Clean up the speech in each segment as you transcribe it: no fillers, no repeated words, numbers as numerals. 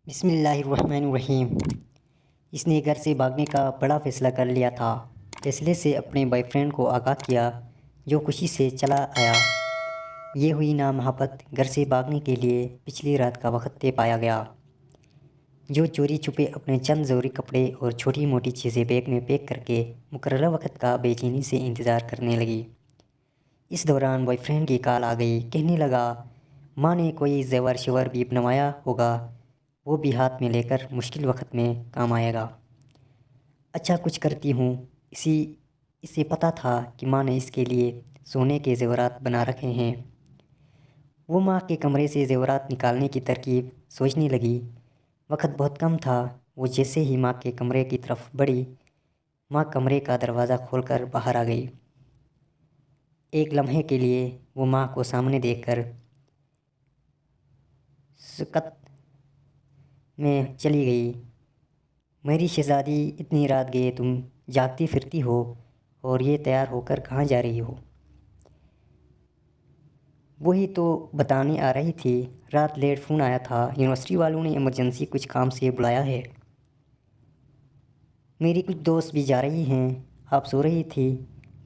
بسم اللہ الرحمن الرحیم۔ اس نے گھر سے بھاگنے کا بڑا فیصلہ کر لیا تھا۔ فیصلے سے اپنے بوائے فرینڈ کو آگاہ کیا، جو خوشی سے چلا آیا۔ یہ ہوئی نا محبت۔ گھر سے بھاگنے کے لیے پچھلی رات کا وقت طے پایا گیا، جو چوری چھپے اپنے چند ضروری کپڑے اور چھوٹی موٹی چیزیں بیگ میں پیک کر کے مقررہ وقت کا بے چینی سے انتظار کرنے لگی۔ اس دوران بوائے فرینڈ کی کال آ گئی۔ کہنے لگا، ماں نے کوئی زیور شیور بھی بنوایا ہوگا، وہ بھی ہاتھ میں لے کر مشکل وقت میں کام آئے گا۔ اچھا کچھ کرتی ہوں۔ اسے پتہ تھا کہ ماں نے اس کے لیے سونے کے زیورات بنا رکھے ہیں۔ وہ ماں کے کمرے سے زیورات نکالنے کی ترکیب سوچنے لگی۔ وقت بہت کم تھا۔ وہ جیسے ہی ماں کے کمرے کی طرف بڑھی، ماں کمرے کا دروازہ کھول کر باہر آ گئی۔ ایک لمحے کے لیے وہ ماں کو سامنے دیکھ کر سکت میں چلی گئی۔ میری شہزادی، اتنی رات گئے تم جاگتی پھرتی ہو، اور یہ تیار ہو کر کہاں جا رہی ہو؟ وہی تو بتانے آ رہی تھی، رات لیٹ فون آیا تھا، یونیورسٹی والوں نے ایمرجنسی کچھ کام سے بلایا ہے۔ میری کچھ دوست بھی جا رہی ہیں۔ آپ سو رہی تھی،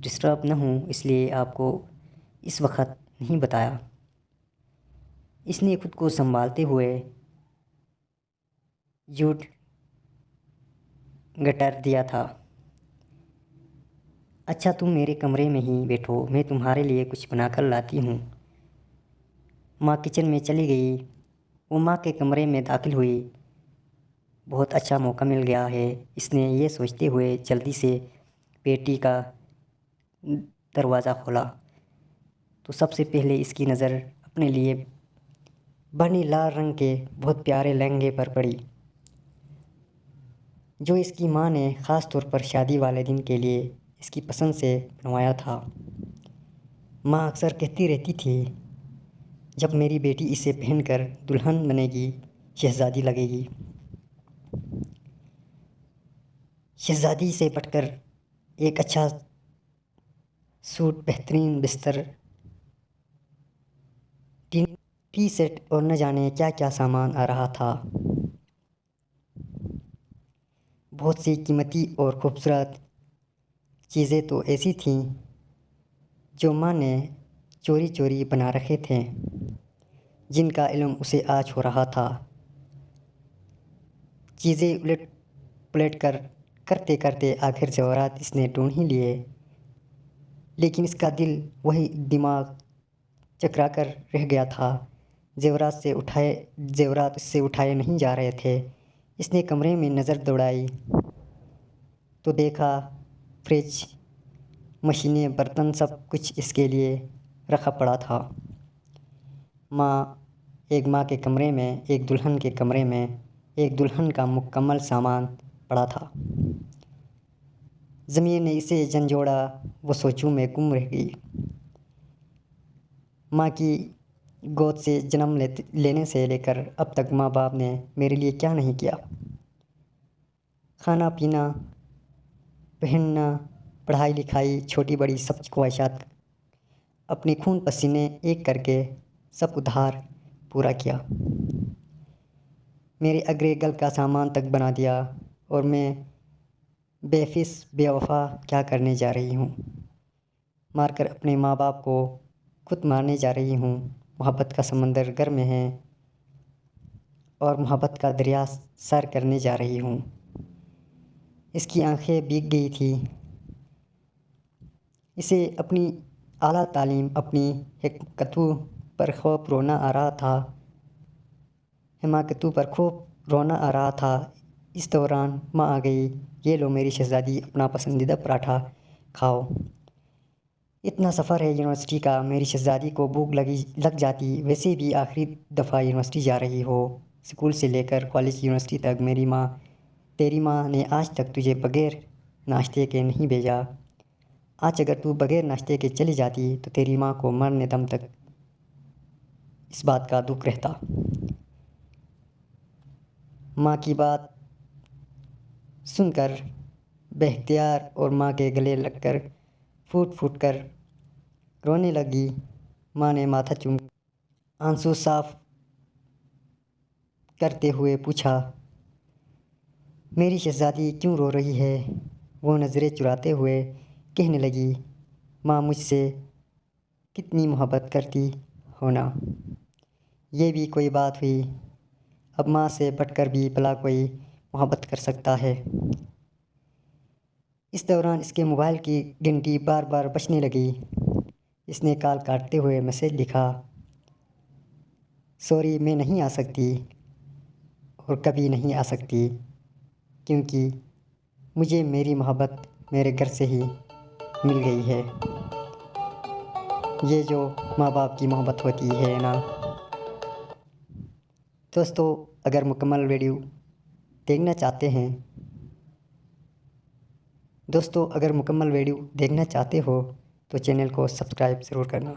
ڈسٹرب نہ ہوں اس لیے آپ کو اس وقت نہیں بتایا۔ اس نے خود کو سنبھالتے ہوئے جھوٹ گٹر دیا تھا۔ اچھا تم میرے کمرے میں ہی بیٹھو، میں تمہارے لیے کچھ بنا کر لاتی ہوں۔ ماں کچن میں چلی گئی۔ وہ ماں کے کمرے میں داخل ہوئی۔ بہت اچھا موقع مل گیا ہے، اس نے یہ سوچتے ہوئے جلدی سے پیٹی کا دروازہ کھولا تو سب سے پہلے اس کی نظر اپنے لیے بنی لال رنگ کے بہت پیارے لہنگے پر پڑی، جو اس کی ماں نے خاص طور پر شادی والے دن کے لیے اس کی پسند سے بنوایا تھا۔ ماں اکثر کہتی رہتی تھی، جب میری بیٹی اسے پہن کر دلہن بنے گی، شہزادی لگے گی۔ شہزادی سے بڑھ کر ایک اچھا سوٹ، بہترین بستر، ٹی سیٹ اور نہ جانے کیا کیا سامان آ رہا تھا۔ بہت سی قیمتی اور خوبصورت چیزیں تو ایسی تھیں جو ماں نے چوری چوری بنا رکھے تھے، جن کا علم اسے آج ہو رہا تھا۔ چیزیں الٹ پلٹ کرتے کرتے آخر زیورات اس نے ڈھونڈ ہی لیے، لیکن اس کا دل وہی دماغ چکرا کر رہ گیا تھا۔ زیورات اس سے اٹھائے نہیں جا رہے تھے۔ اس نے کمرے میں نظر دوڑائی تو دیکھا فریج، مشینیں، برتن، سب کچھ اس کے لیے رکھا پڑا تھا۔ ایک ماں کے کمرے میں، ایک دلہن کے کمرے میں، ایک دلہن کا مکمل سامان پڑا تھا۔ زمین نے اسے جھنجھوڑا، وہ سوچوں میں گم رہ گئی۔ ماں کی گود سے جنم لینے سے لے کر اب تک ماں باپ نے میرے لیے کیا نہیں کیا۔ کھانا پینا، پہننا، پڑھائی لکھائی، چھوٹی بڑی سب خواہشات اپنے خون پسینے ایک کر کے سب ادھار پورا کیا۔ میرے اگرے گل کا سامان تک بنا دیا، اور میں بے فیس بے وفا کیا کرنے جا رہی ہوں؟ مار کر اپنے ماں باپ کو خود مارنے جا رہی ہوں۔ محبت کا سمندر گھر میں ہے اور محبت کا دریا سر کرنے جا رہی ہوں۔ اس کی آنکھیں بھیگ گئی تھیں۔ اسے اپنی اعلیٰ تعلیم، اپنی حماقتوں پر خوب رونا آ رہا تھا۔ اس دوران ماں آ گئی۔ یہ لو میری شہزادی، اپنا پسندیدہ پراٹھا کھاؤ۔ اتنا سفر ہے یونیورسٹی کا، میری شہزادی کو بھوک لگ جاتی، ویسے بھی آخری دفعہ یونیورسٹی جا رہی ہو، اسکول سے لے کر کالج، یونیورسٹی تک۔ تیری ماں نے آج تک تجھے بغیر ناشتے کے نہیں بھیجا۔ آج اگر تو بغیر ناشتے کے چلی جاتی تو تیری ماں کو مرنے دم تک اس بات کا دکھ رہتا۔ ماں کی بات سن کر بے اختیار اور ماں کے گلے لگ کر پھوٹ پھوٹ کر رونے لگی۔ ماں نے ماتھا چوم کر آنسو صاف کرتے ہوئے پوچھا، میری شہزادی کیوں رو رہی ہے؟ وہ نظریں چراتے ہوئے کہنے لگی، ماں مجھ سے کتنی محبت کرتی ہو نا۔ یہ بھی کوئی بات ہوئی، اب ماں سے بڑھ کر بھی بھلا کوئی محبت کر سکتا ہے۔ اس دوران اس کے موبائل کی گھنٹی بار بار بجنے لگی۔ اس نے کال کاٹتے ہوئے میسیج لکھا، سوری میں نہیں آ سکتی اور کبھی نہیں آ سکتی، کیونکہ مجھے میری محبت میرے گھر سے ہی مل گئی ہے۔ یہ جو ماں باپ کی محبت ہوتی ہے نا۔ دوستو اگر مکمل ویڈیو دیکھنا چاہتے ہو تو چینل کو سبسکرائب ضرور کرنا۔